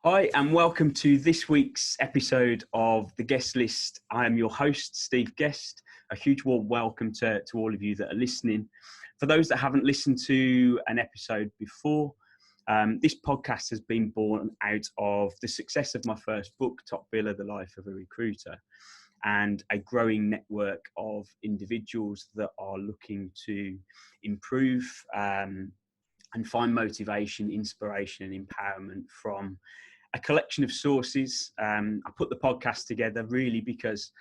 Hi, and welcome to this week's episode of The Guest List. I am your host, Steve Guest. A huge warm welcome to all of you that are listening. For those that haven't listened to an episode before, this podcast has been born out of the success of my first book, Top Biller, The Life of a Recruiter, and a growing network of individuals that are looking to improve and find motivation, inspiration, and empowerment from a collection of sources. I put the podcast together really because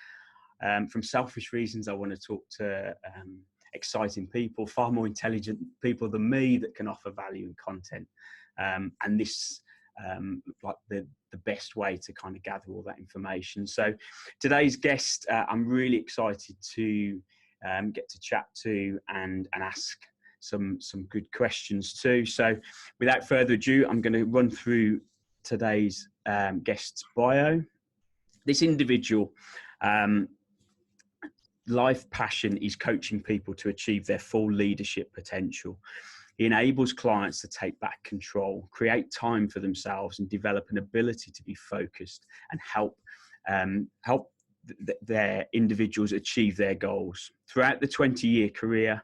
from selfish reasons, I want to talk to exciting people, far more intelligent people than me that can offer value and content. And this like the best way to kind of gather all that information. So today's guest, I'm really excited to get to chat to and ask some good questions too. So without further ado, I'm going to run through today's guest's bio. This individual, life passion is coaching people to achieve their full leadership potential. He enables clients to take back control, create time for themselves, and develop an ability to be focused and help their individuals achieve their goals. Throughout the 20-year career,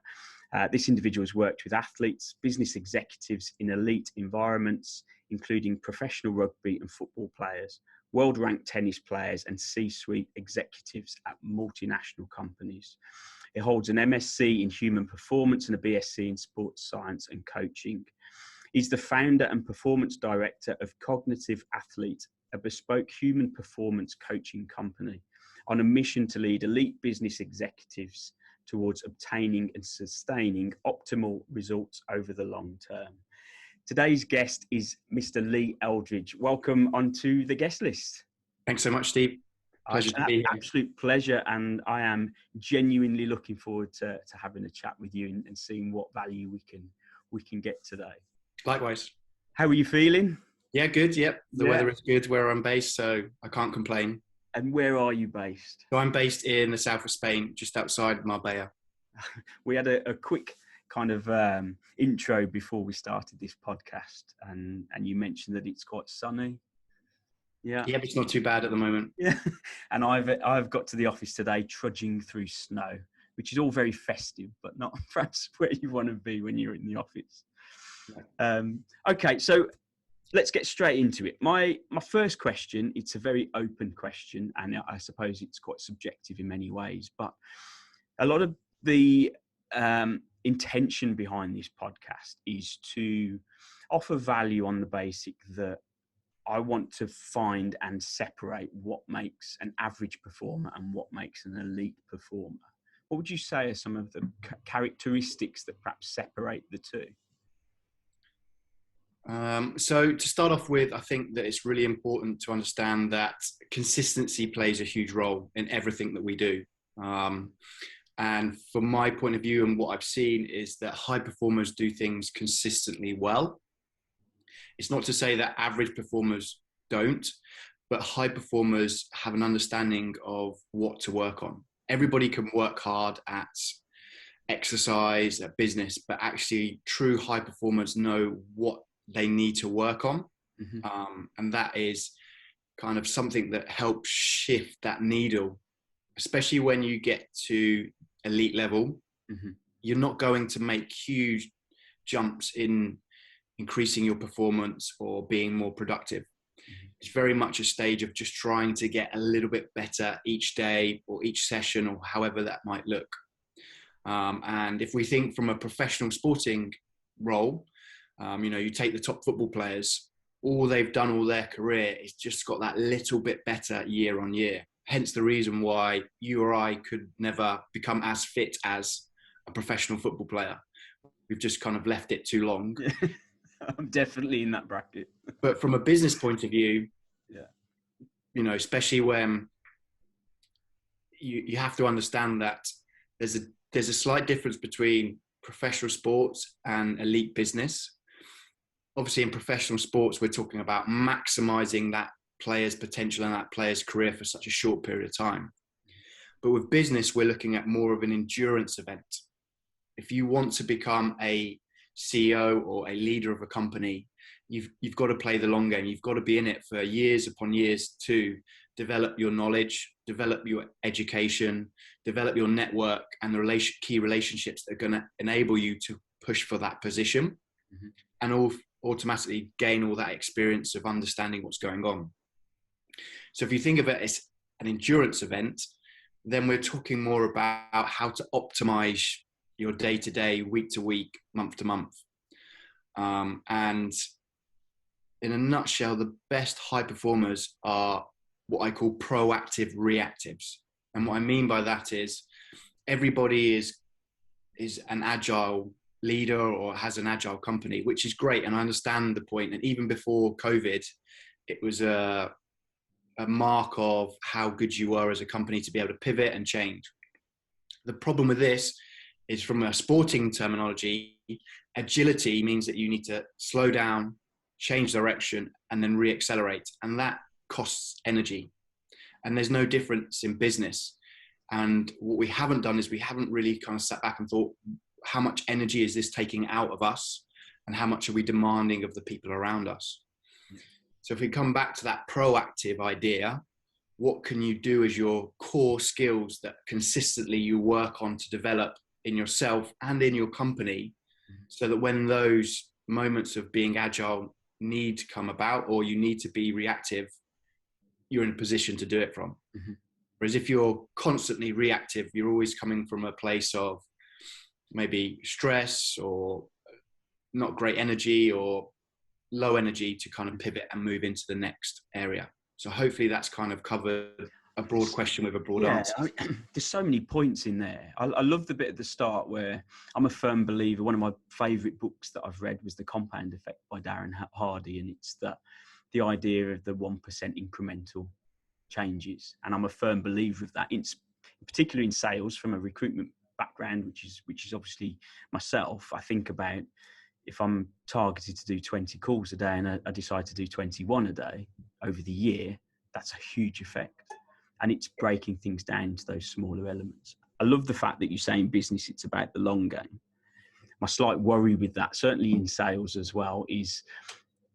this individual has worked with athletes, business executives in elite environments, including professional rugby and football players, world-ranked tennis players, and C-suite executives at multinational companies. He holds an MSc in Human Performance and a BSc in Sports Science and Coaching. He's the founder and performance director of Cognitive Athlete, a bespoke human performance coaching company, on a mission to lead elite business executives towards obtaining and sustaining optimal results over the long term. Today's guest is Mr. Lee Eldridge. Welcome onto the guest list. Thanks so much, Steve. Pleasure to be here. Absolute pleasure, and I am genuinely looking forward to having a chat with you and seeing what value we can get today. Likewise. How are you feeling? Yeah, good. Yep. The weather is good where I'm based, so I can't complain. And where are you based? So I'm based in the south of Spain, just outside Marbella. We had a quick kind of intro before we started this podcast, and you mentioned that it's quite sunny. Yeah, but it's not too bad at the moment. Yeah, and I've got to the office today trudging through snow, which is all very festive, but not perhaps where you want to be when you're in the office. Okay, so let's get straight into it. My first question, it's a very open question, and I suppose it's quite subjective in many ways, but a lot of the intention behind this podcast is to offer value on the basic that I want to find and separate what makes an average performer and what makes an elite performer. What would you say are some of the characteristics that perhaps separate the two? So to start off with, I think that it's really important to understand that consistency plays a huge role in everything that we do. And from my point of view and what I've seen is that high performers do things consistently well. It's not to say that average performers don't, but high performers have an understanding of what to work on. Everybody can work hard at exercise, at business, but actually true high performers know what they need to work on. Mm-hmm. And that is kind of something that helps shift that needle, especially when you get to elite level. Mm-hmm. You're not going to make huge jumps in increasing your performance or being more productive. Mm-hmm. It's very much a stage of just trying to get a little bit better each day or each session or however that might look. And if we think from a professional sporting role, you take the top football players, all they've done all their career is just got that little bit better year on year. Hence the reason why you or I could never become as fit as a professional football player. We've just kind of left it too long. I'm definitely in that bracket. But from a business point of view, especially when you have to understand that there's a slight difference between professional sports and elite business. Obviously, in professional sports, we're talking about maximizing that player's potential and that player's career for such a short period of time. But with business, we're looking at more of an endurance event. If you want to become a CEO or a leader of a company, you've got to play the long game. You've got to be in it for years upon years to develop your knowledge, develop your education, develop your network, and the key relationships that are going to enable you to push for that position, and automatically gain all that experience of understanding what's going on. So if you think of it as an endurance event, then we're talking more about how to optimize your day-to-day, week-to-week, month-to-month. And in a nutshell, the best high performers are what I call proactive reactives. And what I mean by that is everybody is an agile leader or has an agile company, which is great. And I understand the point. And even before COVID, it was a mark of how good you were as a company to be able to pivot and change. The problem with this is, from a sporting terminology, agility means that you need to slow down, change direction, and then re-accelerate. And that costs energy. And there's no difference in business. And what we haven't done is we haven't really kind of sat back and thought, how much energy is this taking out of us? And how much are we demanding of the people around us? So if we come back to that proactive idea, what can you do as your core skills that consistently you work on to develop in yourself and in your company, so that when those moments of being agile need to come about, or you need to be reactive, you're in a position to do it from. Whereas if you're constantly reactive, you're always coming from a place of maybe stress or not great energy or low energy to kind of pivot and move into the next area. So hopefully that's kind of covered a broad question with a broad answer. There's so many points in there. I love the bit at the start where I'm a firm believer. One of my favourite books that I've read was The Compound Effect by Darren Hardy, and it's the idea of the 1% incremental changes. And I'm a firm believer of that, particularly in sales from a recruitment background, which is obviously myself. I think about, if I'm targeted to do 20 calls a day and I decide to do 21 a day over the year, that's a huge effect. And it's breaking things down to those smaller elements. I love the fact that you say in business, it's about the long game. My slight worry with that, certainly in sales as well, is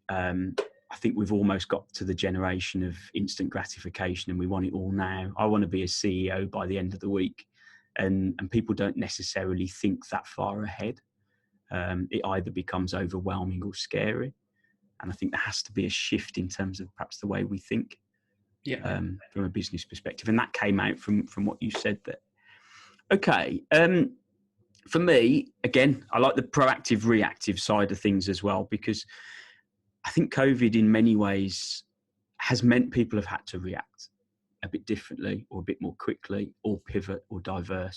I think we've almost got to the generation of instant gratification and we want it all now. I want to be a CEO by the end of the week. And people don't necessarily think that far ahead. It either becomes overwhelming or scary. And I think there has to be a shift in terms of perhaps the way we think from a business perspective. And that came out from what you said there. Okay. For me, again, I like the proactive, reactive side of things as well, because I think COVID in many ways has meant people have had to react a bit differently or a bit more quickly, or pivot or divert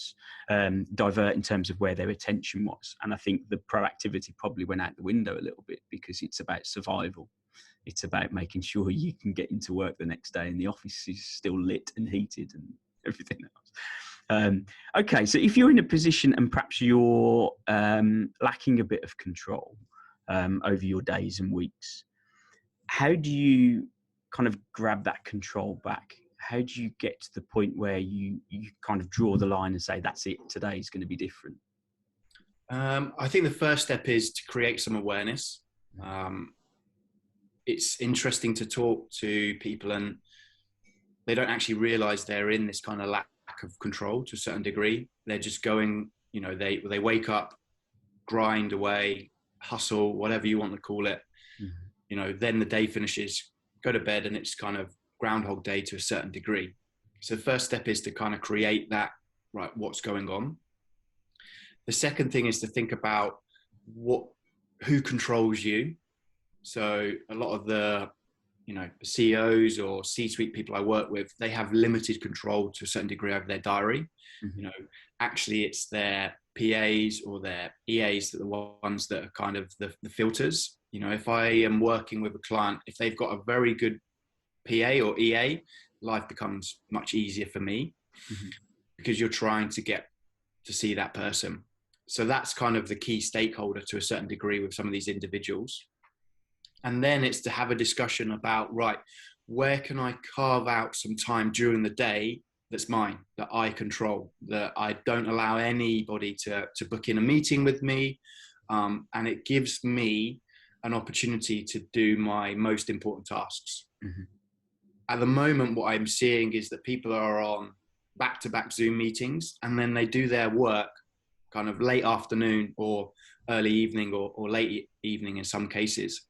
in terms of where their attention was. And I think the proactivity probably went out the window a little bit, because it's about survival. It's about making sure you can get into work the next day and the office is still lit and heated and everything else. Okay, so if you're in a position and perhaps you're lacking a bit of control over your days and weeks, how do you kind of grab that control back? How do you get to the point where you kind of draw the line and say, that's it, today is going to be different? I think the first step is to create some awareness. It's interesting to talk to people and they don't actually realize they're in this kind of lack of control to a certain degree. They're just going, they wake up, grind away, hustle, whatever you want to call it. Then the day finishes, go to bed, and it's kind of Groundhog Day to a certain degree. So the first step is to kind of create that, right, what's going on. The second thing is to think about who controls you. So a lot of the, CEOs or C-suite people I work with, they have limited control to a certain degree over their diary. Actually it's their PAs or their EAs that are the ones that are kind of the filters. If I am working with a client, if they've got a very good PA or EA, life becomes much easier for me because you're trying to get to see that person. So that's kind of the key stakeholder to a certain degree with some of these individuals. And then it's to have a discussion about, right, where can I carve out some time during the day that's mine, that I control, that I don't allow anybody to book in a meeting with me. And it gives me an opportunity to do my most important tasks. Mm-hmm. At the moment, what I'm seeing is that people are on back-to-back Zoom meetings, and then they do their work kind of late afternoon or early evening or late evening in some cases.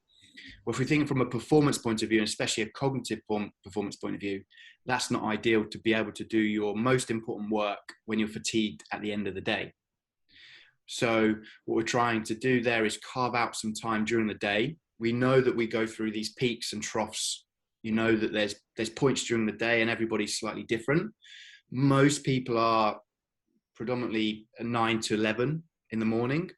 Well, if we think from a performance point of view, and especially a cognitive performance point of view, that's not ideal to be able to do your most important work when you're fatigued at the end of the day. So what we're trying to do there is carve out some time during the day. We know that we go through these peaks and troughs. You know that there's points during the day and everybody's slightly different. Most people are predominantly 9 to 11 in the morning,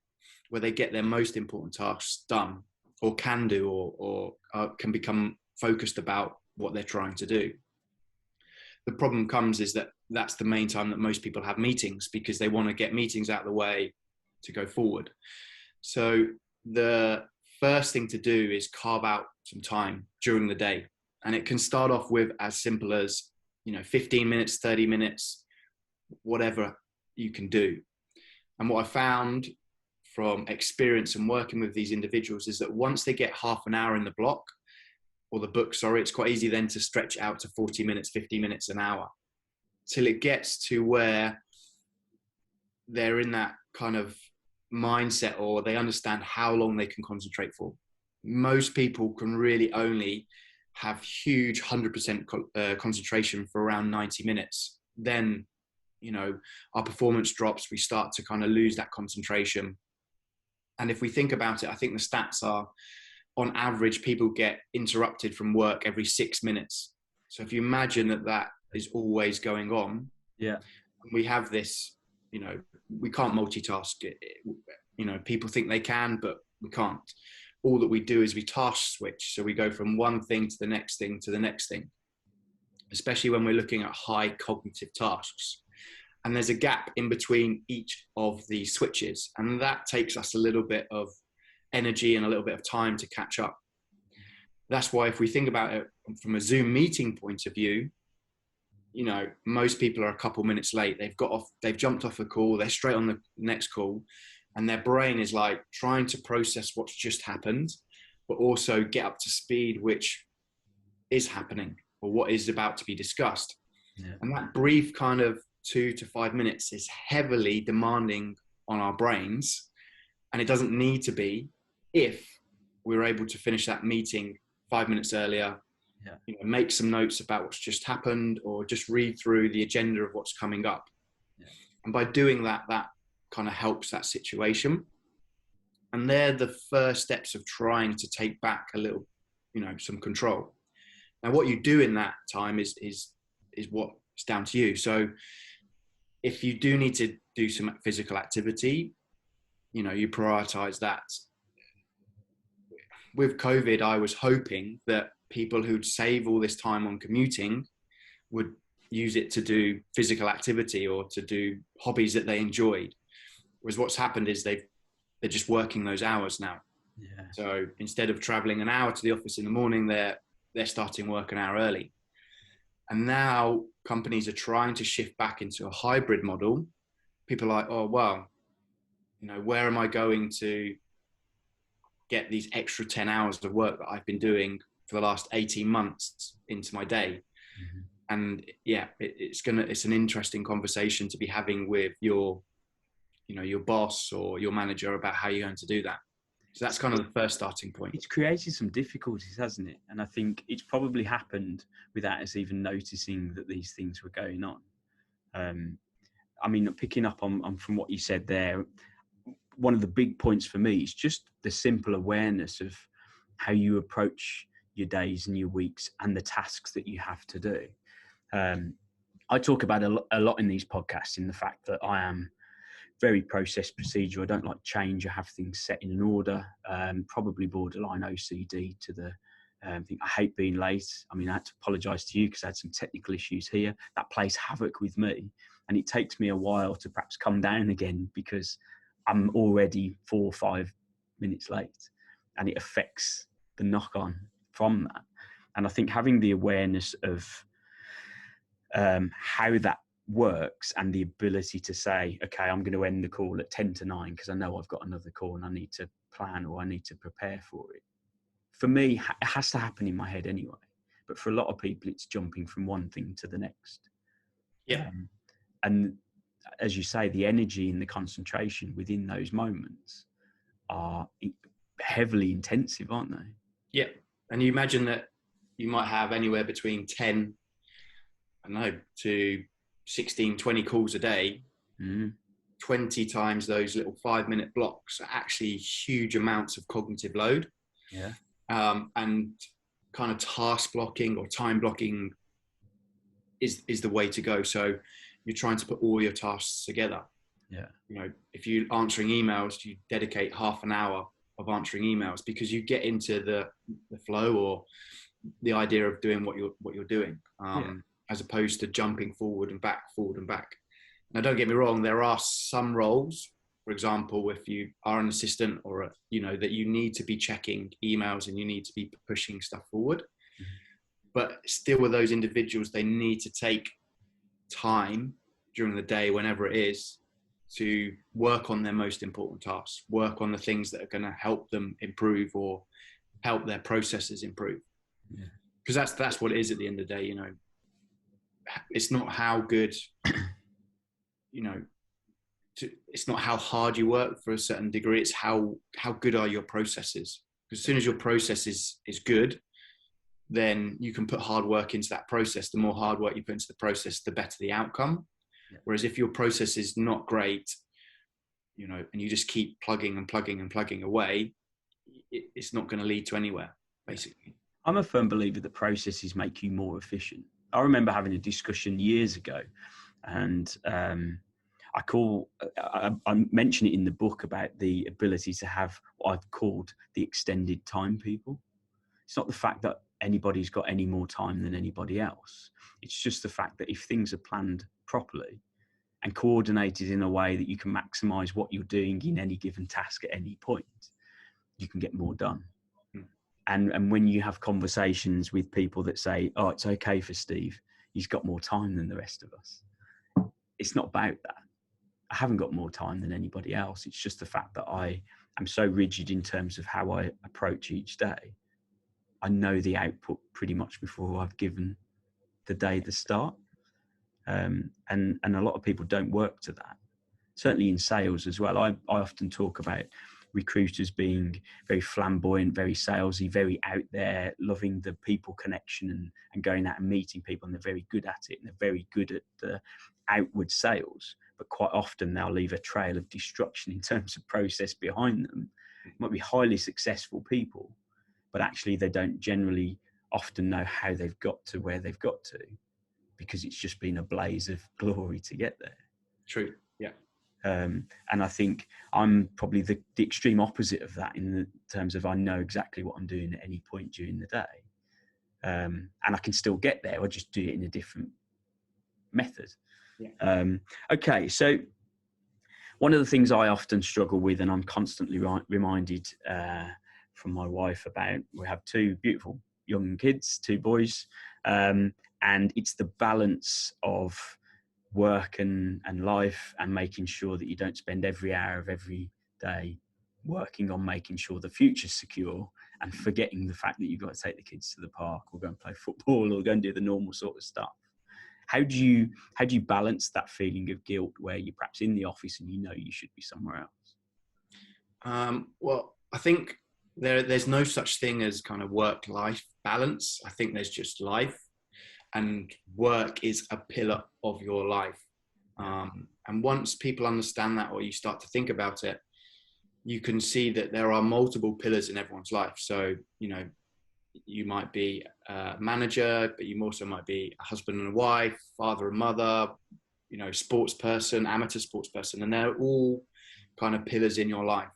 where they get their most important tasks done, or can do, or can become focused about what they're trying to do. The problem comes is that that's the main time that most people have meetings, because they want to get meetings out of the way to go forward. So the first thing to do is carve out some time during the day. And it can start off with as simple as, 15 minutes, 30 minutes, whatever you can do. And what I found from experience and working with these individuals is that once they get half an hour in the block, or the book, it's quite easy then to stretch out to 40 minutes, 50 minutes, an hour, till it gets to where they're in that kind of mindset, or they understand how long they can concentrate for. Most people can really only have huge 100% concentration for around 90 minutes. Then, our performance drops, we start to kind of lose that concentration. And if we think about it, I think the stats are, on average, people get interrupted from work every 6 minutes. So if you imagine that is always going on, we have this, we can't multitask it. People think they can, but we can't. All that we do is we task switch. So we go from one thing to the next thing to the next thing, especially when we're looking at high cognitive tasks. And there's a gap in between each of these switches. And that takes us a little bit of energy and a little bit of time to catch up. That's why if we think about it from a Zoom meeting point of view, most people are a couple minutes late. They've jumped off a call, they're straight on the next call, and their brain is like trying to process what's just happened, but also get up to speed, which is happening or what is about to be discussed. Yeah. And that brief kind of 2 to 5 minutes is heavily demanding on our brains. And it doesn't need to be if we're able to finish that meeting 5 minutes earlier, make some notes about what's just happened, or just read through the agenda of what's coming up. Yeah. And by doing that kind of helps that situation. And they're the first steps of trying to take back a little, some control. Now, what you do in that time is what's down to you. So if you do need to do some physical activity, you prioritize that. With COVID, I was hoping that people who'd save all this time on commuting would use it to do physical activity or to do hobbies that they enjoyed. Whereas what's happened is they're just working those hours now. Yeah. So instead of traveling an hour to the office in the morning, they're starting work an hour early. And now companies are trying to shift back into a hybrid model. People are like, oh, well, where am I going to get these extra 10 hours of work that I've been doing for the last 18 months into my day? Mm-hmm. And it's an interesting conversation to be having with your boss or your manager about how you're going to do that. So that's kind of the first starting point. It's created some difficulties, hasn't it? And I think it's probably happened without us even noticing that these things were going on. Picking up on from what you said there, one of the big points for me is just the simple awareness of how you approach your days and your weeks and the tasks that you have to do. I talk about a lot in these podcasts, in the fact that I am very process procedural. I don't like change. I have things set in an order, probably borderline OCD to the thing. I hate being late. I had to apologise to you because I had some technical issues here. That plays havoc with me. And it takes me a while to perhaps come down again because I'm already 4 or 5 minutes late, and it affects the knock-on from that. And I think having the awareness of how that works and the ability to say, okay, I'm going to end the call at 10 to 9 because I know I've got another call and I need to plan or I need to prepare for it. For me, it has to happen in my head anyway. But for a lot of people, it's jumping from one thing to the next. Yeah. And as you say, the energy and the concentration within those moments are heavily intensive, aren't they? Yeah. And you imagine that you might have anywhere between 10, I don't know, to 16, 20 calls a day. 20 times those little 5-minute blocks are actually huge amounts of cognitive load. Yeah. And kind of task blocking or time blocking is the way to go. So you're trying to put all your tasks together. Yeah. You know, if you're answering emails, you dedicate half an hour of answering emails, because you get into the flow or the idea of doing what you're doing, as opposed to jumping forward and back. Now, don't get me wrong, there are some roles, for example, if you are an assistant or, that you need to be checking emails and you need to be pushing stuff forward. But still with those individuals, they need to take time during the day, whenever it is, to work on their most important tasks, work on the things that are going to help them improve or help their processes improve. Because that's what it is at the end of the day. It's not how good, it's not how hard you work for a certain degree. It's how good are your processes. Because as soon as your process is good, then you can put hard work into that process. The more hard work you put into the process, the better the outcome. Whereas if your process is not great, and you just keep plugging away, it's not going to lead to anywhere, basically. I'm a firm believer that processes make you more efficient. I remember having a discussion years ago, and I mention it in the book about the ability to have what I've called the extended time people. It's not the fact that anybody's got any more time than anybody else. It's just the fact that if things are planned properly and coordinated in a way that you can maximize what you're doing in any given task at any point, you can get more done. And when you have conversations with people that say, oh, it's okay for Steve, he's got more time than the rest of us. It's not about that. I haven't got more time than anybody else. It's just the fact that I am so rigid in terms of how I approach each day. I know the output pretty much before I've given the day the start. And a lot of people don't work to that. Certainly in sales as well. I often talk about recruiters being very flamboyant, very salesy, very out there, loving the people connection and going out and meeting people, and they're very good at it, and they're very good at the outward sales, but quite often they'll leave a trail of destruction in terms of process behind them. It might be highly successful people, but actually they don't generally often know how they've got to where they've got to, because it's just been a blaze of glory to get there. True. Yeah. And I think I'm probably the extreme opposite of that in the terms of I know exactly what I'm doing at any point during the day. And I can still get there. I just do it in a different method. Yeah. Okay. So one of the things I often struggle with, and I'm constantly reminded from my wife about, we have two beautiful young kids, two boys, and it's the balance of work and life, and making sure that you don't spend every hour of every day working on making sure the future's secure and forgetting the fact that you've got to take the kids to the park or go and play football or go and do the normal sort of stuff. How do you balance that feeling of guilt where you're perhaps in the office and you know you should be somewhere else? Well, I think there's no such thing as kind of work-life balance. I think there's just life, and work is a pillar of your life. And once people understand that, or you start to think about it, you can see that there are multiple pillars in everyone's life. So, you might be a manager, but you also might be a husband and a wife, father and mother, sports person, amateur sports person, and they're all kind of pillars in your life.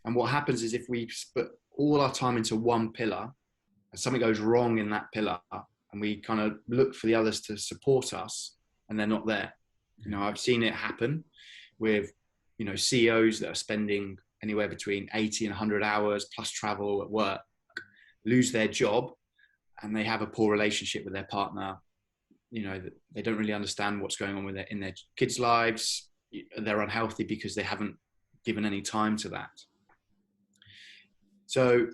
And what happens is if we put all our time into one pillar and something goes wrong in that pillar, and we kind of look for the others to support us, and they're not there. I've seen it happen with, CEOs that are spending anywhere between 80 and 100 hours plus travel at work, lose their job, and they have a poor relationship with their partner. They don't really understand what's going on in their kids' lives. They're unhealthy because they haven't given any time to that. So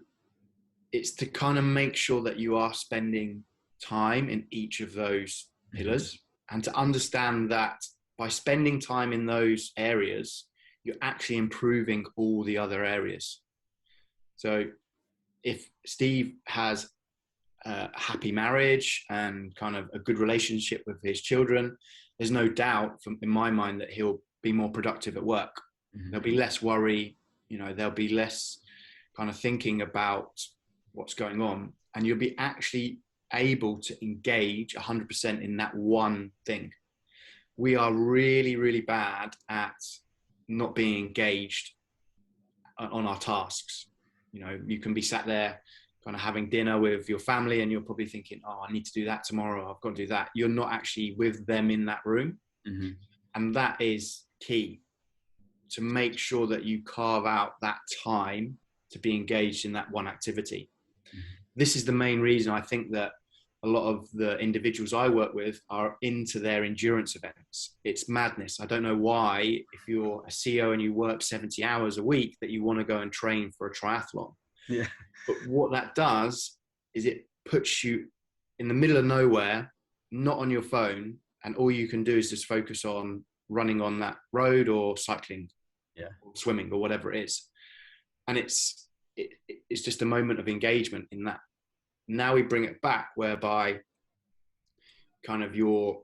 it's to kind of make sure that you are spending time in each of those pillars, and to understand that by spending time in those areas, you're actually improving all the other areas. So if Steve has a happy marriage and kind of a good relationship with his children, there's no doubt in my mind that he'll be more productive at work. There'll be less worry, there'll be less kind of thinking about what's going on, and you'll be actually able to engage 100% in that one thing. We are really, really bad at not being engaged on our tasks. You can be sat there kind of having dinner with your family and you're probably thinking, oh, I need to do that tomorrow, I've got to do that. You're not actually with them in that room. And that is key, to make sure that you carve out that time to be engaged in that one activity. This is the main reason I think that a lot of the individuals I work with are into their endurance events. It's madness. I don't know why, if you're a CEO and you work 70 hours a week, that you want to go and train for a triathlon. Yeah. But what that does is it puts you in the middle of nowhere, not on your phone, and all you can do is just focus on running on that road or cycling, or swimming or whatever it is. And it's just a moment of engagement in that. Now we bring it back whereby kind of you're,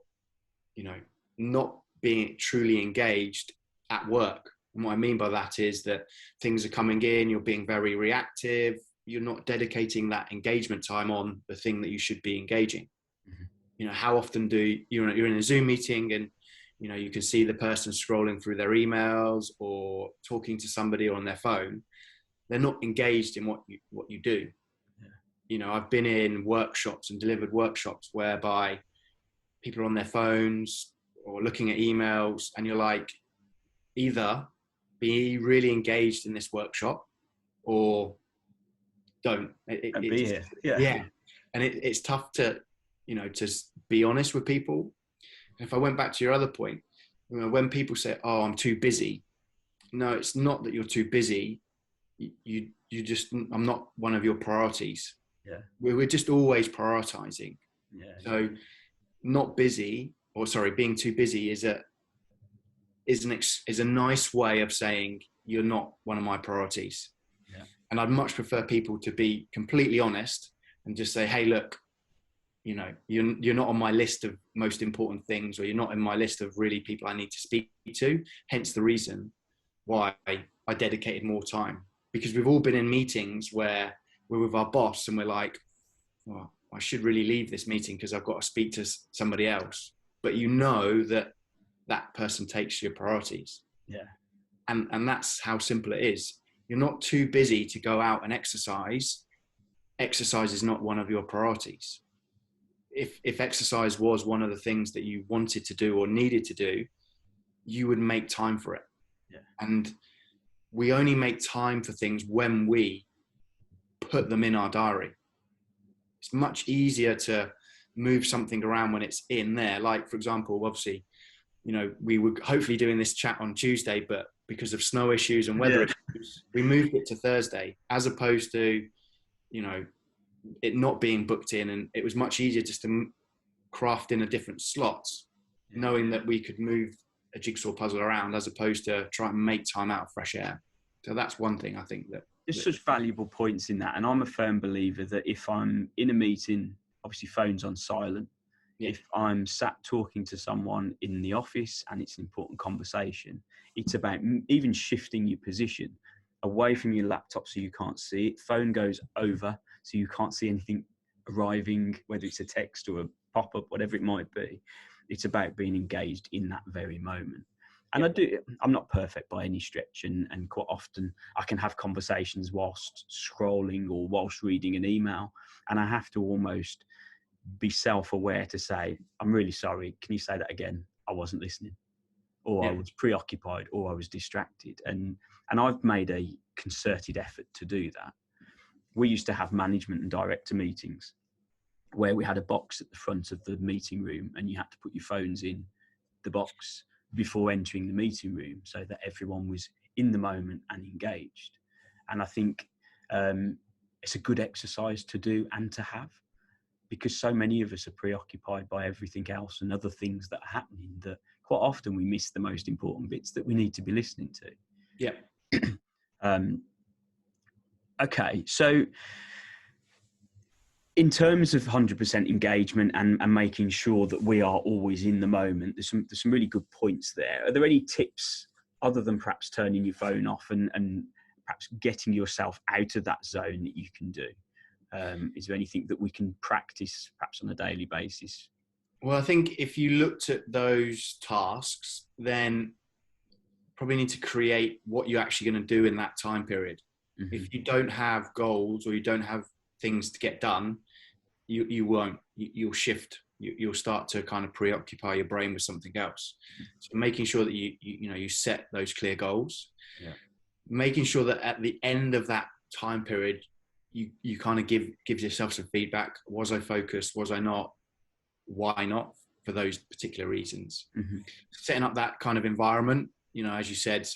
not being truly engaged at work. And what I mean by that is that things are coming in, you're being very reactive, you're not dedicating that engagement time on the thing that you should be engaging. How often you're in a Zoom meeting and, you can see the person scrolling through their emails or talking to somebody on their phone. They're not engaged in what you do. I've been in workshops and delivered workshops whereby people are on their phones or looking at emails, and you're like, either be really engaged in this workshop or don't. Be here. Yeah. And it's tough to, to be honest with people. And if I went back to your other point, when people say, oh, I'm too busy. No, it's not that you're too busy. You just, I'm not one of your priorities. Yeah. We're just always prioritizing. Yeah. So being too busy is a nice way of saying you're not one of my priorities. Yeah. And I'd much prefer people to be completely honest and just say, hey, look, you're not on my list of most important things, or you're not in my list of really people I need to speak to. Hence the reason why I dedicated more time, because we've all been in meetings where we're with our boss and we're like, well, I should really leave this meeting because I've got to speak to somebody else. But that person takes your priorities. Yeah. And that's how simple it is. You're not too busy to go out and exercise. Exercise is not one of your priorities. If exercise was one of the things that you wanted to do or needed to do, you would make time for it. Yeah. And we only make time for things when we put them in our diary. It's much easier to move something around when it's in there. Like, for example, obviously, we were hopefully doing this chat on Tuesday, but because of snow issues and weather issues, we moved it to Thursday, as opposed to, it not being booked in. And it was much easier just to craft in a different slots, knowing that we could move a jigsaw puzzle around as opposed to try and make time out of fresh air. So that's one thing I think that there's such valuable points in that. And I'm a firm believer that if I'm in a meeting, obviously phone's on silent. Yeah. If I'm sat talking to someone in the office and it's an important conversation, it's about even shifting your position away from your laptop so you can't see it. Phone goes over so you can't see anything arriving, whether it's a text or a pop-up, whatever it might be. It's about being engaged in that very moment. And I'm not perfect by any stretch, and quite often I can have conversations whilst scrolling or whilst reading an email, and I have to almost be self-aware to say, I'm really sorry, can you say that again? I wasn't listening, or I was preoccupied, or I was distracted. And I've made a concerted effort to do that. We used to have management and director meetings where we had a box at the front of the meeting room, and you had to put your phones in the box before entering the meeting room so that everyone was in the moment and engaged. And I think It's a good exercise to do and to have, because so many of us are preoccupied by everything else and other things that are happening that quite often we miss the most important bits that we need to be listening to. Yeah. Okay, so in terms of 100% engagement and making sure that we are always in the moment, there's some really good points there. Are there any tips other than perhaps turning your phone off and perhaps getting yourself out of that zone that you can do? Is there anything that we can practice perhaps on a daily basis? Well, I think if you looked at those tasks, then probably need to create what you're actually going to do in that time period. Mm-hmm. If you don't have goals or you don't have things to get done, you won't. You'll shift. You'll start to kind of preoccupy your brain with something else. So making sure that you set those clear goals. Yeah. Making sure that at the end of that time period, you kind of gives yourself some feedback. Was I focused? Was I not? Why not? For those particular reasons. Mm-hmm. Setting up that kind of environment, as you said,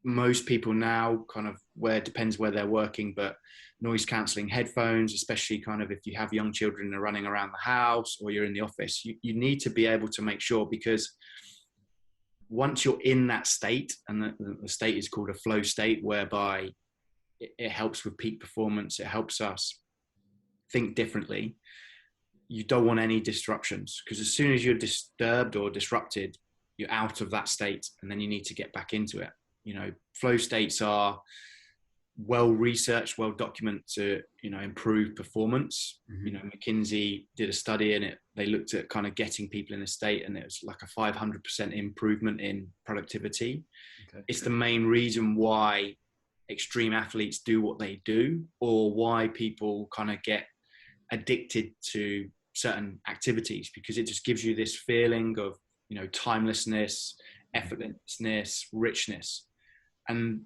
most people now kind of depends where they're working, but noise cancelling headphones, especially kind of if you have young children that are running around the house or you're in the office, you need to be able to make sure, because once you're in that state, and the state is called a flow state, whereby it helps with peak performance, it helps us think differently. You don't want any disruptions, because as soon as you're disturbed or disrupted, you're out of that state, and then you need to get back into it. Flow states are well researched, well documented to, improve performance. Mm-hmm. McKinsey did a study, and they looked at kind of getting people in a state, and it was like a 500% improvement in productivity. Okay. It's the main reason why extreme athletes do what they do, or why people kind of get addicted to certain activities, because it just gives you this feeling of, timelessness, effortlessness, richness. And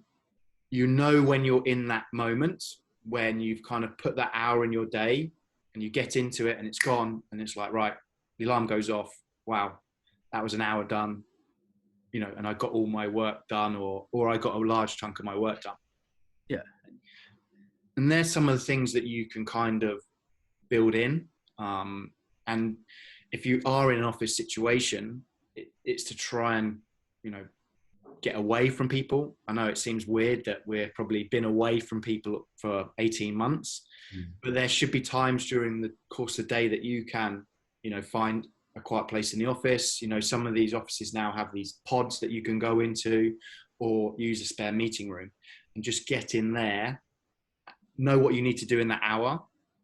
when you're in that moment, when you've kind of put that hour in your day and you get into it and it's gone, and it's like, right, the alarm goes off. Wow, that was an hour done, and I got all my work done, or I got a large chunk of my work done. Yeah. And there's some of the things that you can kind of build in. And if you are in an office situation, it's to try and, get away from people. I know it seems weird that we're probably been away from people for 18 months, but there should be times during the course of the day that you can, find a quiet place in the office. Some of these offices now have these pods that you can go into, or use a spare meeting room, and just get in there, know what you need to do in that hour,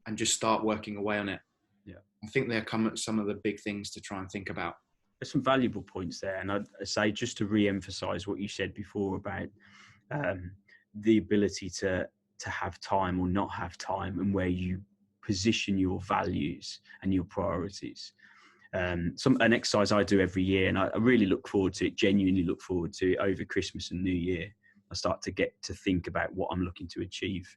and just start working away on it. Yeah. I think there come some of the big things to try and think about. There's some valuable points there. And I'd say, just to re-emphasize what you said before about the ability to have time or not have time, and where you position your values and your priorities. An exercise I do every year, and I really look forward to it, genuinely look forward to it over Christmas and New Year. I start to get to think about what I'm looking to achieve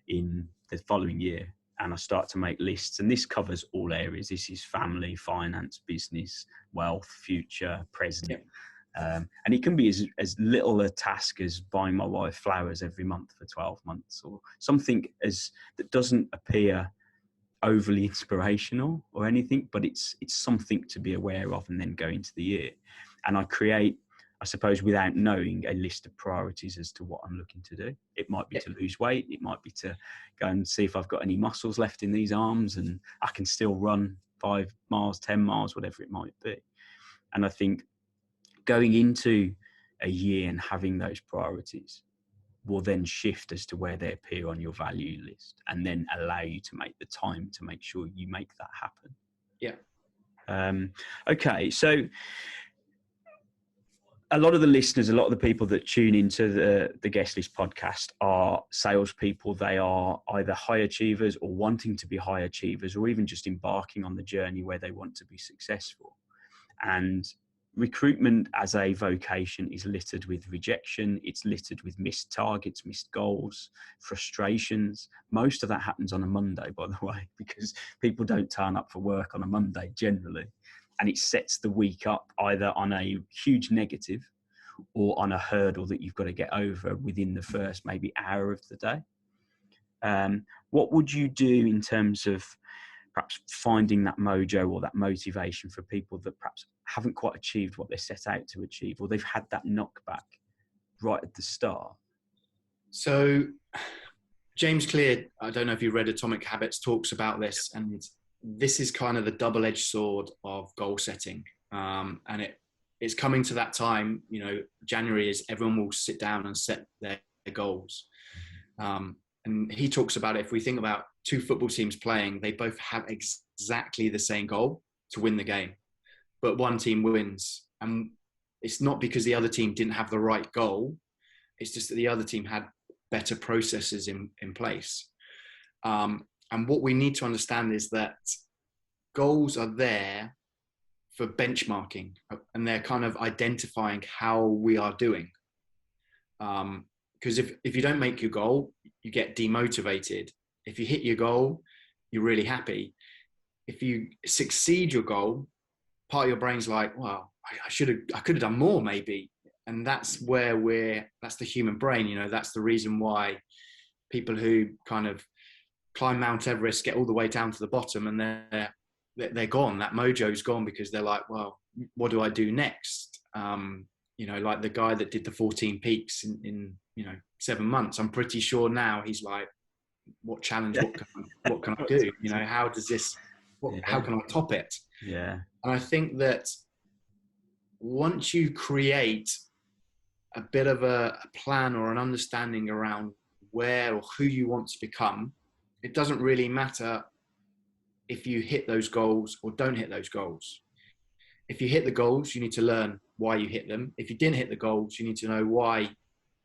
in the following year. And I start to make lists, and this covers all areas. This is family, finance, business, wealth, future, present. Yeah. And it can be as little a task as buying my wife flowers every month for 12 months, or something that doesn't appear overly inspirational or anything, but it's something to be aware of, and then go into the year. And I create, I suppose, without knowing, a list of priorities as to what I'm looking to do. It might be to lose weight. It might be to go and see if I've got any muscles left in these arms and I can still run 5 miles, 10 miles, whatever it might be. And I think going into a year and having those priorities will then shift as to where they appear on your value list, and then allow you to make the time to make sure you make that happen. Yeah. Okay. So, a lot of the listeners, a lot of the people that tune into the Guest List podcast are salespeople. They are either high achievers or wanting to be high achievers, or even just embarking on the journey where they want to be successful. And recruitment as a vocation is littered with rejection. It's littered with missed targets, missed goals, frustrations. Most of that happens on a Monday, by the way, because people don't turn up for work on a Monday generally. And it sets the week up either on a huge negative, or on a hurdle that you've got to get over within the first maybe hour of the day. What would you do in terms of perhaps finding that mojo or that motivation for people that perhaps haven't quite achieved what they set out to achieve, or they've had that knockback right at the start? So James Clear, I don't know if you read Atomic Habits, talks about this, and this is kind of the double-edged sword of goal setting. And it's coming to that time, January is everyone will sit down and set their goals. And he talks about it. If we think about two football teams playing, they both have exactly the same goal to win the game, but one team wins. And it's not because the other team didn't have the right goal. It's just that the other team had better processes in place. And what we need to understand is that goals are there for benchmarking, and they're kind of identifying how we are doing. Because if you don't make your goal, you get demotivated. If you hit your goal, you're really happy. If you succeed your goal, part of your brain's like, well, I could have done more maybe. And that's that's the human brain, that's the reason why people who kind of climb Mount Everest get all the way down to the bottom and they're gone. That mojo's gone because they're like, well, what do I do next? Like the guy that did the 14 peaks in 7 months. I'm pretty sure now he's like, what challenge? What can I do? How does this? How can I top it? Yeah. And I think that once you create a bit of a plan or an understanding around where or who you want to become, it doesn't really matter if you hit those goals or don't hit those goals. If you hit the goals, you need to learn why you hit them. If you didn't hit the goals, you need to know why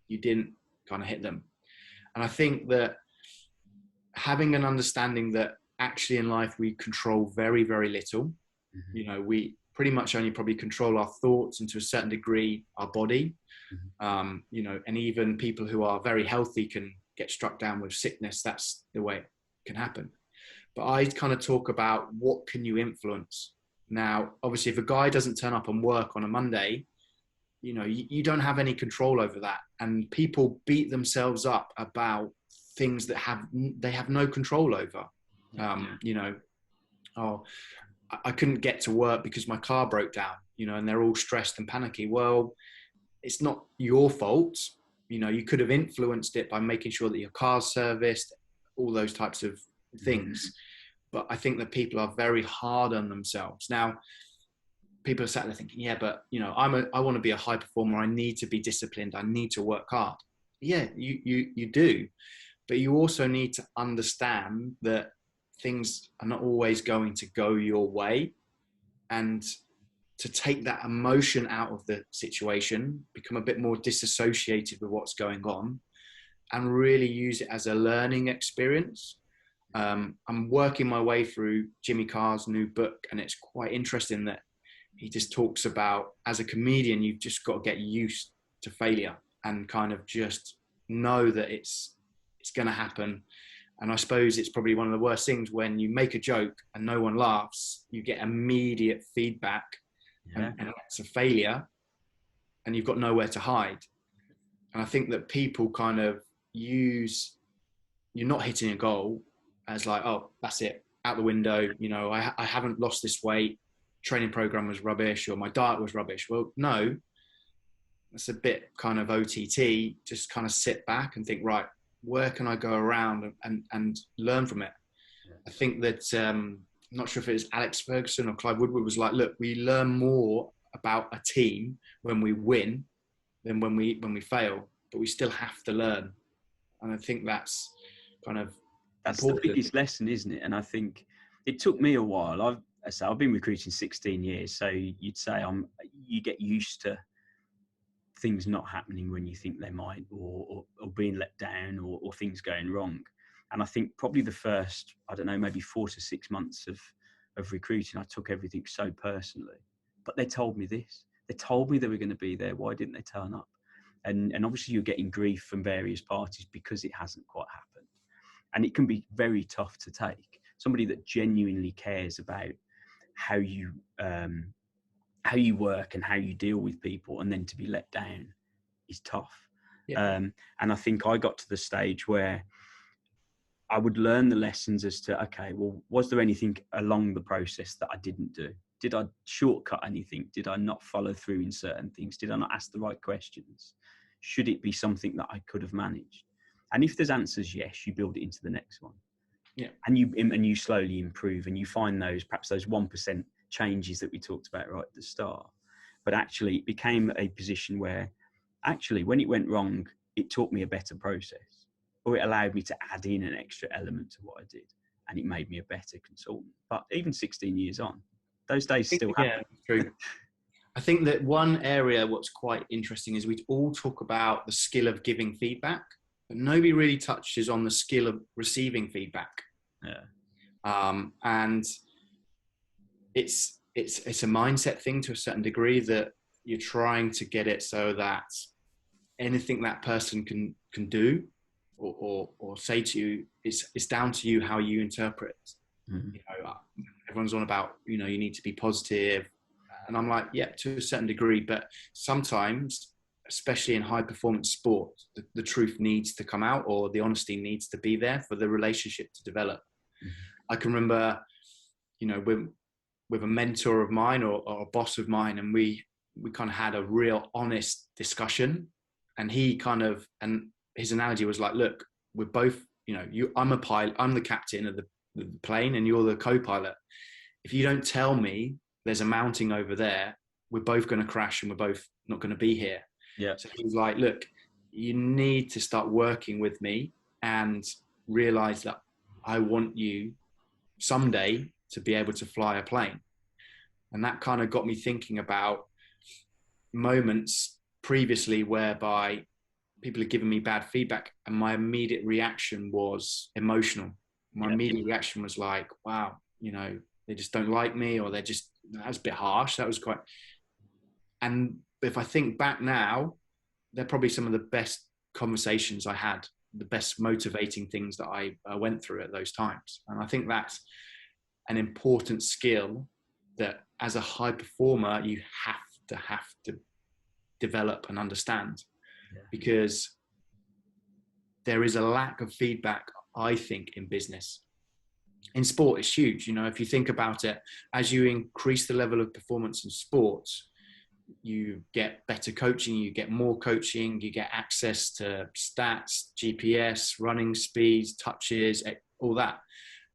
you didn't kind of hit them. And I think that having an understanding that actually in life we control very, very little. We pretty much only probably control our thoughts and to a certain degree our body. And even people who are very healthy can get struck down with sickness. That's the way it can happen. But I kind of talk about what can you influence. Now, obviously, if a guy doesn't turn up and work on a Monday, you don't have any control over that. And people beat themselves up about things that they have no control over. Oh, I couldn't get to work because my car broke down, and they're all stressed and panicky. Well, it's not your fault. You could have influenced it by making sure that your car's serviced, all those types of things. But I think that people are very hard on themselves. Now, people are sat there thinking, yeah, but I want to be a high performer. I need to be disciplined. I need to work hard. Yeah, you do. But you also need to understand that things are not always going to go your way, and to take that emotion out of the situation, become a bit more disassociated with what's going on, and really use it as a learning experience. I'm working my way through Jimmy Carr's new book, and it's quite interesting that he just talks about, as a comedian, you've just got to get used to failure and kind of just know that it's going to happen. And I suppose it's probably one of the worst things when you make a joke and no one laughs, you get immediate feedback, and that's a failure, and you've got nowhere to hide. And I think that people kind of use you're not hitting a goal as like, oh, that's it, out the window. I haven't lost this weight, training program was rubbish, or my diet was rubbish. Well, no, that's a bit kind of OTT. Just kind of sit back and think, right, where can I go around and learn from it? I think that, I'm not sure if it was Alex Ferguson or Clive Woodward was like, look, we learn more about a team when we win than when we fail, but we still have to learn. And I think that's kind of important. The biggest lesson, isn't it? And I think it took me a while. I've been recruiting 16 years, so you'd say you get used to things not happening when you think they might, or being let down, or things going wrong. And I think probably the first, maybe 4 to 6 months of recruiting, I took everything so personally. But they told me this. They told me they were going to be there. Why didn't they turn up? And obviously you're getting grief from various parties because it hasn't quite happened. And it can be very tough to take. Somebody that genuinely cares about how you work and how you deal with people, and then to be let down is tough. Yeah. And I think I got to the stage where I would learn the lessons as to, okay, well, was there anything along the process that I didn't do? Did I shortcut anything? Did I not follow through in certain things? Did I not ask the right questions? Should it be something that I could have managed? And if there's answers, yes, you build it into the next one. Yeah. And you slowly improve, and you find perhaps those 1% changes that we talked about right at the start. But actually, it became a position where actually, when it went wrong, it taught me a better process, or it allowed me to add in an extra element to what I did, and it made me a better consultant. But even 16 years on, those days still happen. Yeah, true. I think that one area what's quite interesting is we all talk about the skill of giving feedback, but nobody really touches on the skill of receiving feedback. Yeah. And it's a mindset thing to a certain degree, that you're trying to get it so that anything that person can do or say to you, it's down to you how you interpret it. Mm-hmm. You know, everyone's on about, you know, you need to be positive, and I'm like, yeah, to a certain degree, but sometimes, especially in high performance sport, the truth needs to come out, or the honesty needs to be there for the relationship to develop. Mm-hmm. I can remember, you know, with a mentor of mine or a boss of mine, and we kind of had a real honest discussion, and and his analogy was like, look, we're both, you know, I'm a pilot, I'm the captain of the plane, and you're the co-pilot. If you don't tell me there's a mountain over there, we're both going to crash, and we're both not going to be here. Yeah. So he was like, look, you need to start working with me and realize that I want you someday to be able to fly a plane. And that kind of got me thinking about moments previously whereby people had given me bad feedback, and my immediate reaction was emotional. My immediate reaction was like, wow, you know, they just don't like me, or that was a bit harsh. That was quite, and if I think back now, they're probably some of the best conversations I had, the best motivating things that I went through at those times. And I think that's an important skill that as a high performer, you have to develop and understand, because there is a lack of feedback, I think, in business. In sport, it's huge. You know, if you think about it, as you increase the level of performance in sports, you get better coaching, you get more coaching, you get access to stats, GPS, running speeds, touches, all that.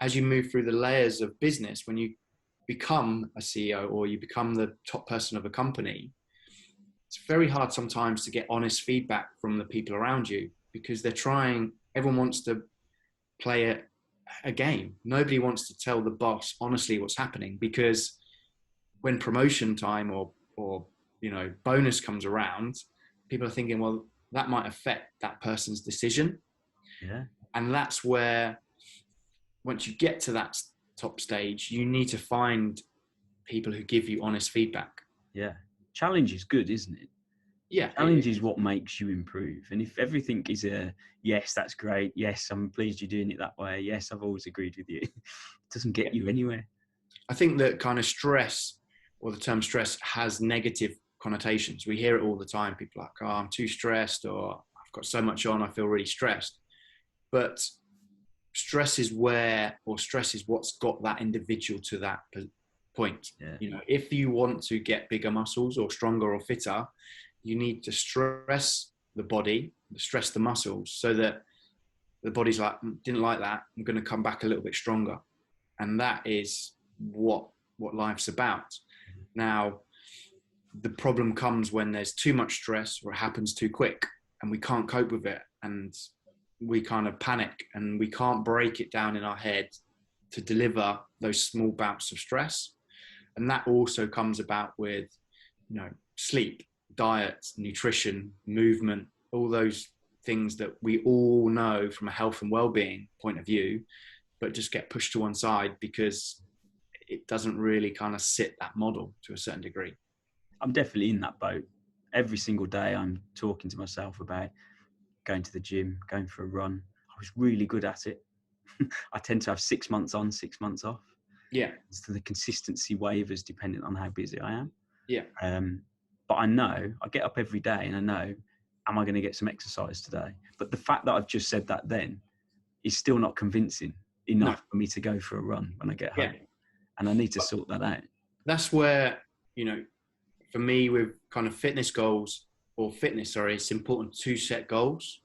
As you move through the layers of business, when you become a CEO or you become the top person of a company, it's very hard sometimes to get honest feedback from the people around you, because everyone wants to play a game. Nobody wants to tell the boss honestly what's happening, because when promotion time or you know, bonus comes around, people are thinking, well, that might affect that person's decision. Yeah. And that's where, once you get to that top stage, you need to find people who give you honest feedback. Yeah. Challenge is good, isn't it? Yeah. Challenge is what makes you improve. And if everything is yes, that's great. Yes, I'm pleased you're doing it that way. Yes, I've always agreed with you. It doesn't get you anywhere. I think that kind of stress, or the term stress, has negative connotations. We hear it all the time. People are like, oh, I'm too stressed, or I've got so much on, I feel really stressed. But stress is what's got that individual to that point. Yeah. You know, if you want to get bigger muscles or stronger or fitter, you need to stress the body, stress the muscles, so that the body's like, didn't like that, I'm going to come back a little bit stronger. And that is what life's about. Now, the problem comes when there's too much stress, or it happens too quick, and we can't cope with it, and we kind of panic, and we can't break it down in our head to deliver those small bouts of stress. And that also comes about with, you know, sleep, diet, nutrition, movement, all those things that we all know from a health and well-being point of view, but just get pushed to one side because it doesn't really kind of sit that model to a certain degree. I'm definitely in that boat. Every single day I'm talking to myself about going to the gym, going for a run. I was really good at it. I tend to have 6 months on, 6 months off. Yeah. So the consistency wavers depending on how busy I am. Yeah. But I know I get up every day and I know am I going to get some exercise today? But the fact that I've just said that then is still not convincing enough for me to go for a run when I get home. And I need to sort that out. That's where, for me with kind of fitness, it's important to set goals.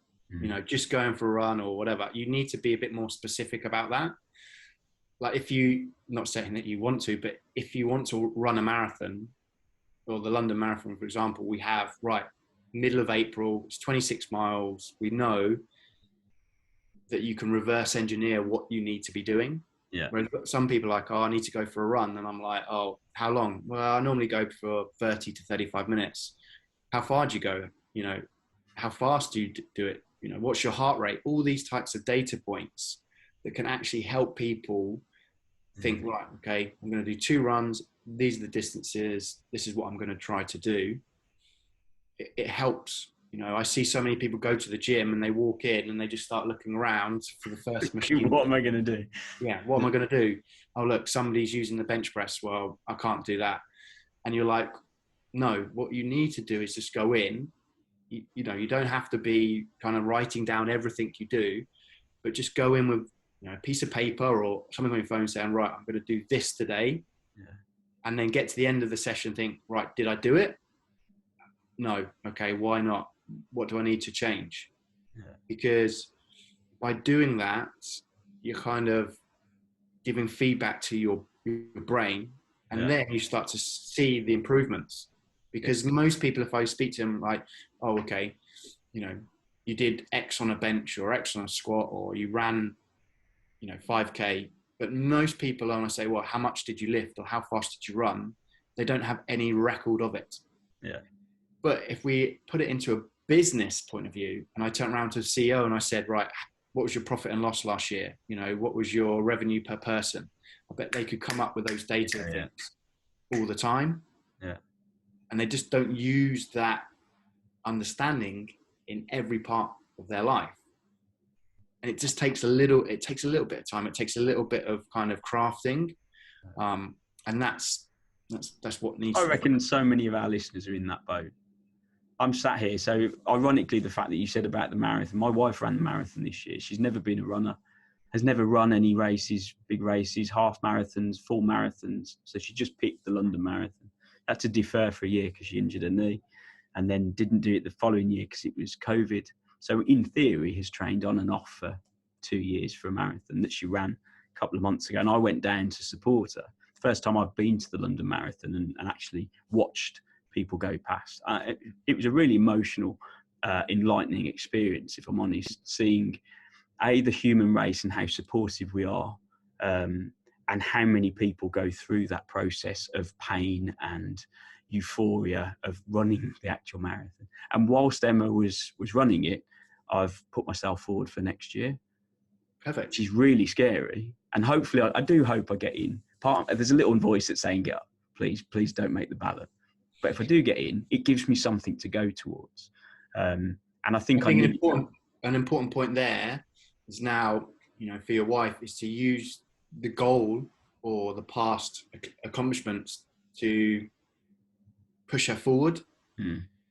Just going for a run or whatever, you need to be a bit more specific about that. Like if you, not saying that you want to, but if you want to run a marathon or the London Marathon, for example, we have, middle of April, it's 26 miles. We know that you can reverse engineer what you need to be doing. Yeah. Whereas some people are like, I need to go for a run. And I'm like, how long? Well, I normally go for 30 to 35 minutes. How far do you go? How fast do you do it? What's your heart rate? All these types of data points that can actually help people think, right, okay, I'm going to do 2 runs. These are the distances. This is what I'm going to try to do. It helps. I see so many people go to the gym and they walk in and they just start looking around for the first machine. What am I going to do? Yeah, what am I going to do? Oh, look, somebody's using the bench press. Well, I can't do that. And you're like, no, what you need to do is just go in. You don't have to be kind of writing down everything you do, but just go in with a piece of paper or something on your phone saying, right, I'm going to do this today. Yeah. And then get to the end of the session, think, right, did I do it? No. Okay, why not? What do I need to change? Yeah. Because by doing that, you're kind of giving feedback to your brain, and then you start to see the improvements. Because most people, if I speak to them like, oh, okay, you did X on a bench or X on a squat, or you ran, 5K. But most people, when I say, well, how much did you lift or how fast did you run? They don't have any record of it. Yeah. But if we put it into a business point of view, and I turned around to the CEO and I said, right, what was your profit and loss last year? What was your revenue per person? I bet they could come up with those data things all the time. Yeah. And they just don't use that understanding in every part of their life. And it just takes a little bit of time. It takes a little bit of kind of crafting. And that's what needs I to reckon so many of our listeners are in that boat. I'm sat here. So ironically, the fact that you said about the marathon, my wife ran the marathon this year. She's never been a runner, has never run any races, big races, half marathons, full marathons. So she just picked the London Marathon. Had to defer for a year because she injured her knee, and then didn't do it the following year because it was COVID. So in theory, has trained on and off for 2 years for a marathon that she ran a couple of months ago. And I went down to support her. First time I've been to the London Marathon and actually watched people go past. It was a really emotional, enlightening experience, if I'm honest, seeing the human race and how supportive we are, and how many people go through that process of pain and euphoria of running the actual marathon. And whilst Emma was running it, I've put myself forward for next year. Perfect. Which is really scary. And hopefully, I do hope I get in. There's a little voice that's saying, get up, please don't make the ballot. But if I do get in, it gives me something to go towards. And I think an important point there is now, for your wife, is to use the goal or the past accomplishments to push her forward.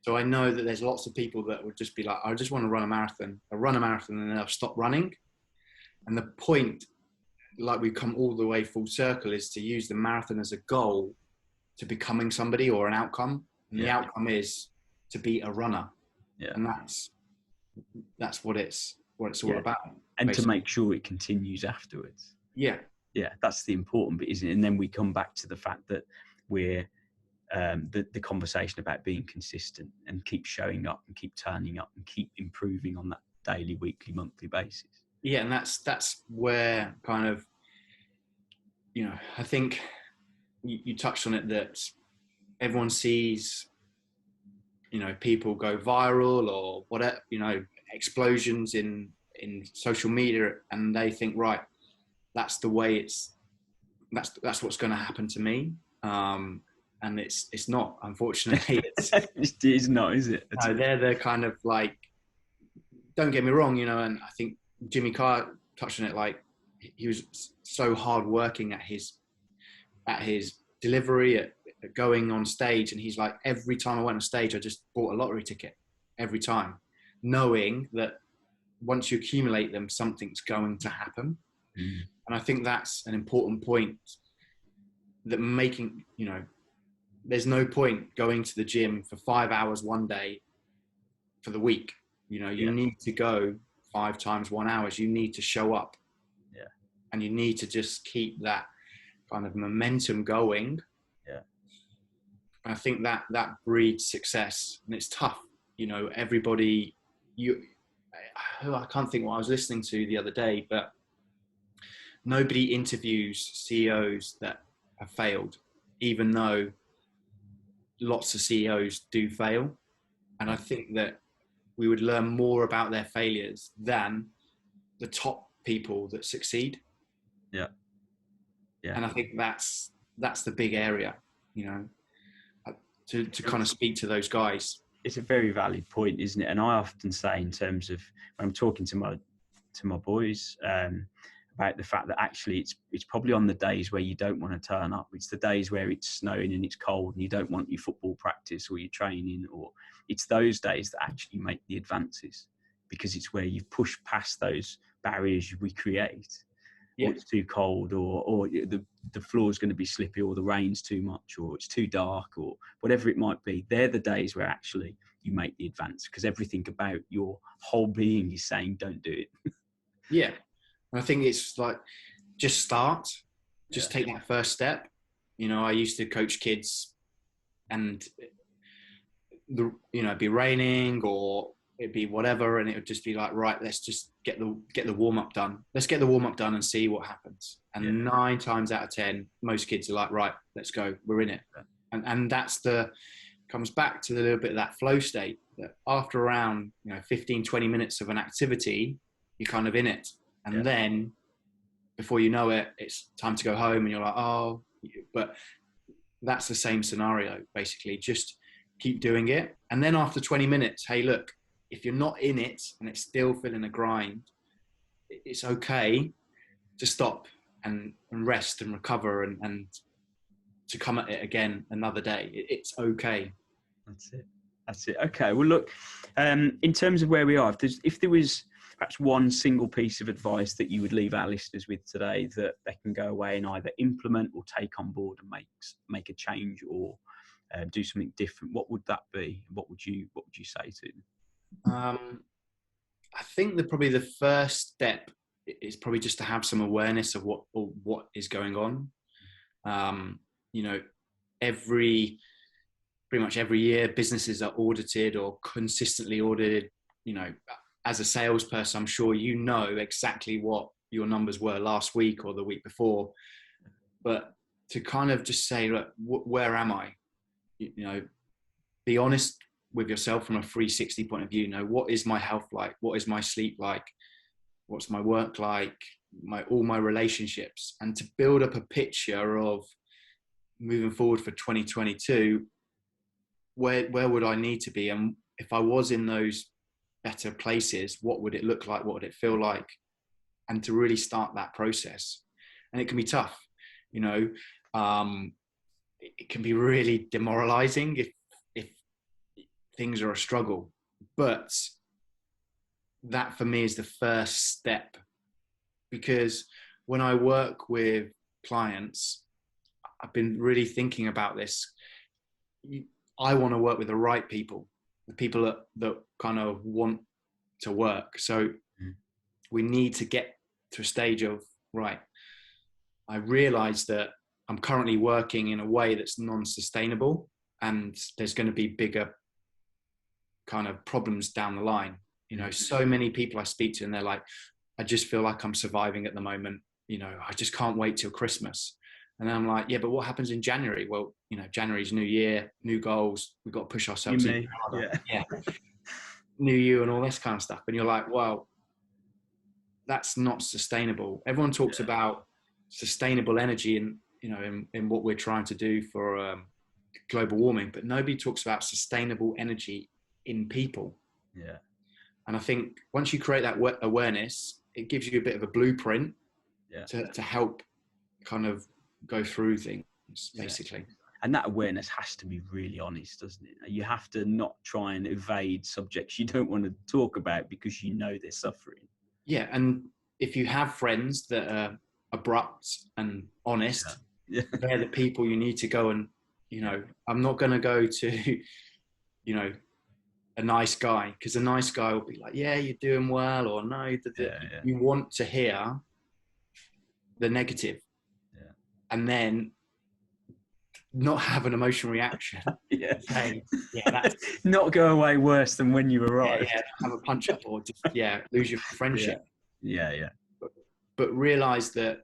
So I know that there's lots of people that would just be like, I just want to run a marathon. I'll run a marathon and then I'll stop running. And the point, like we come all the way full circle, is to use the marathon as a goal to becoming somebody or an outcome. And the outcome is to be a runner. Yeah. And that's what it's all about. And basically, to make sure it continues afterwards. Yeah. Yeah, that's the important bit, isn't it? And then we come back to the fact that we're the conversation about being consistent and keep showing up and keep turning up and keep improving on that daily, weekly, monthly basis. Yeah, and that's where kind of, I think you touched on it, that everyone sees, people go viral or whatever, explosions in social media, and they think, right, that's the way that's what's going to happen to me. And it's not, unfortunately. It's not, is it? No, they're the kind of like, don't get me wrong, and I think Jimmy Carr touched on it, like he was so hard working at his delivery, at going on stage, and he's like, every time I went on stage, I just bought a lottery ticket. every time, knowing that once you accumulate them, something's going to happen. And I think that's an important point, that making, there's no point going to the gym for 5 hours one day for the week. You need to go 5 times 1 hour. You need to show up. Yeah. And you need to just keep that kind of momentum going. Yeah. And I think that breeds success, and it's tough. Everybody, I can't think what I was listening to the other day, but nobody interviews CEOs that have failed, even though lots of CEOs do fail. And I think that we would learn more about their failures than the top people that succeed. Yeah. Yeah. And I think that's the big area, to kind of speak to those guys. It's a very valid point, isn't it? And I often say, in terms of when I'm talking to my boys, about the fact that actually it's probably on the days where you don't want to turn up. It's the days where it's snowing and it's cold and you don't want your football practice or your training, or it's those days that actually make the advances, because it's where you've pushed past those barriers we create. Yeah. Or it's too cold, or the floor's going to be slippy, or the rain's too much, or it's too dark, or whatever it might be. They're the days where actually you make the advance, because everything about your whole being is saying don't do it. Yeah. And I think it's like, just start, take that first step. I used to coach kids, and it'd be raining or it'd be whatever, and it would just be like, right, let's just get the warm up done. Let's get the warm up done and see what happens. And 9 times out of 10, most kids are like, right, let's go, we're in it. And comes back to a little bit of that flow state, that after around 15, 20 minutes of an activity, you're kind of in it. And then before you know it, it's time to go home, and you're like, oh, but that's the same scenario, basically. Just keep doing it. And then after 20 minutes, hey, look, if you're not in it and it's still feeling a grind, it's okay to stop and rest and recover and to come at it again another day. It's okay. That's it. Okay. Well, look, in terms of where we are, if there was perhaps one single piece of advice that you would leave our listeners with today that they can go away and either implement or take on board and make a change, or do something different, what would that be? What would you say to them? I think that probably the first step is probably just to have some awareness of what is going on. Pretty much every year, businesses are audited or consistently audited. As a salesperson, I'm sure you know exactly what your numbers were last week or the week before. But to kind of just say, look, where am I? Be honest with yourself from a 360 point of view. What is my health like? What is my sleep like? What's my work like? All my relationships, and to build up a picture of moving forward for 2022. Where would I need to be? And if I was in those better places, what would it look like? What would it feel like? And to really start that process. And it can be tough, it can be really demoralizing if things are a struggle. But that for me is the first step, because when I work with clients, I've been really thinking about this. I want to work with the right people, the people that kind of want to work. So we need to get to a stage of, right, I realize that I'm currently working in a way that's non-sustainable, and there's going to be bigger kind of problems down the line. So many people I speak to, and they're like, I just feel like I'm surviving at the moment. I just can't wait till Christmas. And I'm like, yeah, but what happens in January? Well, January's new year, new goals. We've got to push ourselves even harder. Yeah. New you and all this kind of stuff. And you're like, well, that's not sustainable. Everyone talks about sustainable energy in what we're trying to do for global warming, but nobody talks about sustainable energy in people. Yeah. And I think once you create that awareness, it gives you a bit of a blueprint to help kind of go through things, basically. And that awareness has to be really honest, doesn't it? You have to not try and evade subjects you don't want to talk about because you know they're suffering. Yeah, and if you have friends that are abrupt and honest, Yeah. they're the people you need to go and, I'm not going to go to, a nice guy, because a nice guy will be like, yeah, you're doing well, or no, you want to hear the negative. Yeah. And then not have an emotional reaction. Yeah. Say, yeah, that's not go away worse than when you arrived. Yeah, have a punch up or just lose your friendship. Yeah. But realize that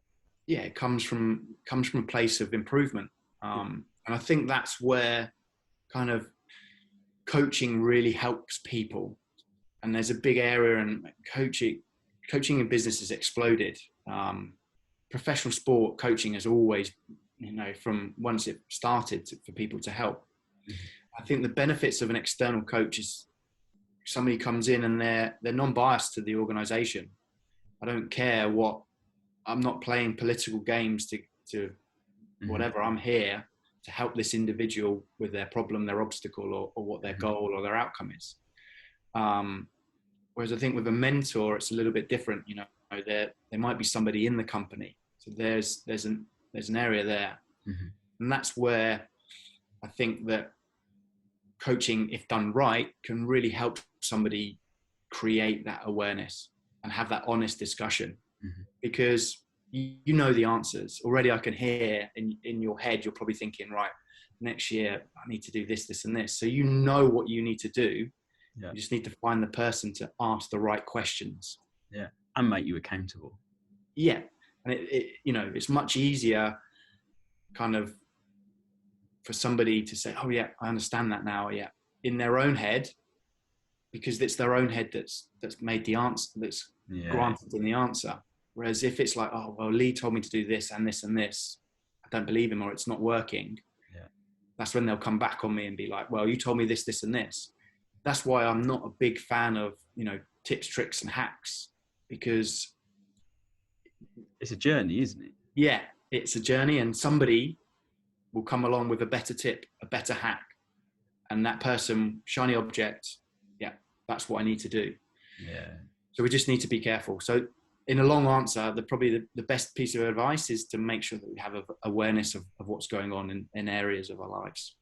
it comes from a place of improvement. And I think that's where kind of coaching really helps people. And there's a big area in coaching in business has exploded. Professional sport coaching has always, from once it started for people to help. I think the benefits of an external coach is somebody comes in and they're non-biased to the organization. I don't care I'm not playing political games to whatever. I'm here to help this individual with their problem, their obstacle, or what their goal or their outcome is. Whereas I think with a mentor, it's a little bit different. There might be somebody in the company. So there's an area there. And that's where I think that coaching, if done right, can really help somebody create that awareness and have that honest discussion. Because you know the answers already. I can hear in your head, you're probably thinking, right, next year I need to do this, this, and this. So you know what you need to do. Yeah. You just need to find the person to ask the right questions. Yeah, and make you accountable. Yeah, and it's much easier, kind of, for somebody to say, "Oh yeah, I understand that now." Yeah, in their own head, because it's their own head that's made the answer, that's granted in the answer. Whereas if it's like, oh, well, Lee told me to do this and this and this, I don't believe him, or it's not working. Yeah. That's when they'll come back on me and be like, well, you told me this, this, and this. That's why I'm not a big fan of, tips, tricks, and hacks, because it's a journey, isn't it? Yeah, it's a journey, and somebody will come along with a better tip, a better hack, and that person, shiny object, that's what I need to do. Yeah. So we just need to be careful. So in a long answer, probably the best piece of advice is to make sure that we have awareness of what's going on in areas of our lives.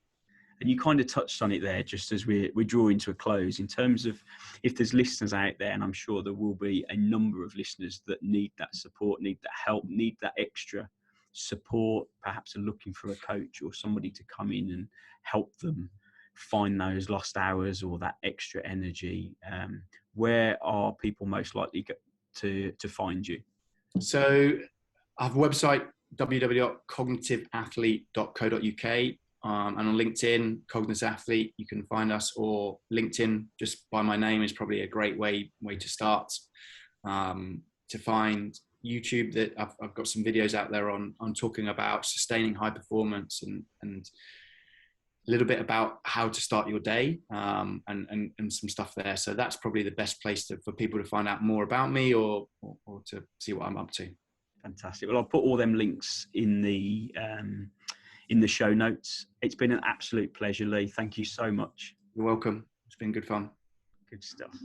And you kind of touched on it there, just as we're drawing to a close, in terms of if there's listeners out there, and I'm sure there will be a number of listeners that need that support, need that help, need that extra support, perhaps are looking for a coach or somebody to come in and help them find those lost hours or that extra energy. Where are people most likely to find you? So I have a website, www.cognitiveathlete.co.uk, and on LinkedIn, Cognitive Athlete, you can find us, or LinkedIn just by my name is probably a great way to start. To find YouTube, that I've got some videos out there on talking about sustaining high performance and a little bit about how to start your day, and some stuff there. So that's probably the best place for people to find out more about me or to see what I'm up to. Fantastic. Well, I'll put all them links in the show notes. It's been an absolute pleasure, Lee. Thank you so much. You're welcome. It's been good fun. Good stuff.